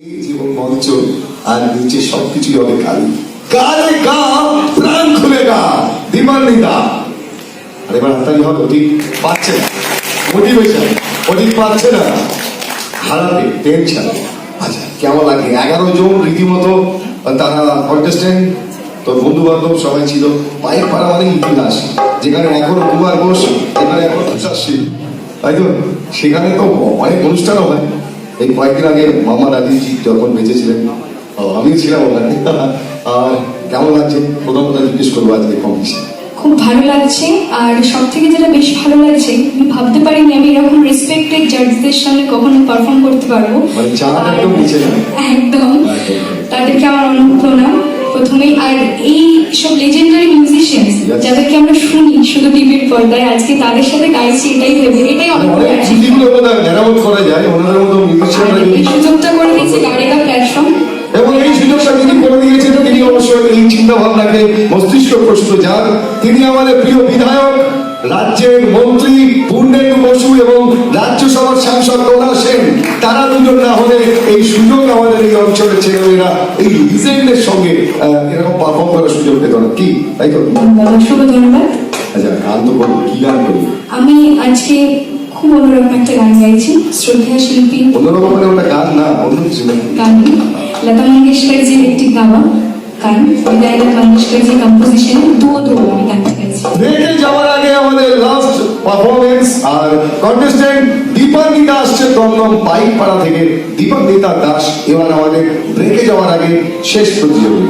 এই জীবন মঞ্চ আর নিচে সবকিছুই হবে খালি গালে গা প্রাণ খুলে গা দিবান্বিতা। আর এবার হাতালি হবে ঠিক পাচ্ছে না, মোটিভেশন ওটি পাচ্ছে না, হারাবে টেনশন। আচ্ছা কেমন লাগে? 11 জন রীতিমতো তারা কন্টেস্টেন্ট, তোর বন্ধু বান্ধব সবাই ছিল। পায়ের পাড়া মানে ইতিহাস, যেখানে এখনো কুমার ঘোষ, যেখানে এখন তুষারশীল, তাই তো সেখানে তো অনেক অনুষ্ঠানও হয়। এই কয়েকদিন আগে মামা দাদিজি যখন বেঁচে ছিলেন, আমিও ছিলাম ওখানে। আর কেমন লাগছে প্রথম কথা জিজ্ঞেস করবো আজকে কম্পিটিশন? খুব ভালো লাগছে। আর সব থেকে যেটা বেশ ভালো লাগছে, আমি ভাবতে পারিনি আমি এরকম রেসপেক্টেড জাজদের সামনে কখনো পারফর্ম করতে পারবো। মানে চাপ একদম নিচে না? একদম। তাদেরকে আমার অনেক প্রণাম প্রথমেই। আর এই সব লেজেন্ডারি মিউজিশিয়ান যাদেরকে আমরা শুনি শুধু টিভির পর্দায়, আজকে তাদের সাথে গাইছি, এটাই ভেবে এটাই অনেক মেরামত করা যায় ওনাদের মতো মিউজিশিয়ানরা। এই সুযোগটা করে দিয়েছে গাড়িকা প্ল্যাটফর্ম, এবং এই সুযোগটা তিনি করে দিয়েছেন। তিনি অবশ্যই এই চিন্তা ভাবনাকে মস্তিষ্ক প্রস্তুত যান। তিনি আমাদের প্রিয় বিধায়ক, রাজ্যের মন্ত্রী পূর্ণেন্দু বসু এবং রাজ্যসভার সাংসদ রোনা সেন। তারা দুজন না হলে এই সুযোগ আমাদের এই অঞ্চলের ছেলেমেয়েরা এই লিজেন্ডের সঙ্গে এরকম পারফর্ম করার সুযোগ পেত না। কি তাই তো? শুভ ধন্যবাদ। আচ্ছা গান তো করবো, কি গান করি? আমি আজকে খুব অন্যরকম একটা গান গাইছি। শ্রদ্ধা শিল্পী অন্যরকম মানে ওটা গান না, অন্য কিছু না। গান লতা মঙ্গেশকরজির একটি গাওয়া গান, বিদায়লা মঙ্গেশকরজি কম্পোজিশন দুও আমি গানটা গাইছি। ব্রেকে যাওয়ার আগে আমাদের লাস্ট পারফরমেন্স, আর কন্টেস্টেন্ট দীপান্বিতা আসছে দমদম পাইকপাড়া থেকে। দীপান্বিতা দাস এবার আমাদের ব্রেকে যাওয়ার আগে শেষ প্রতিযোগী।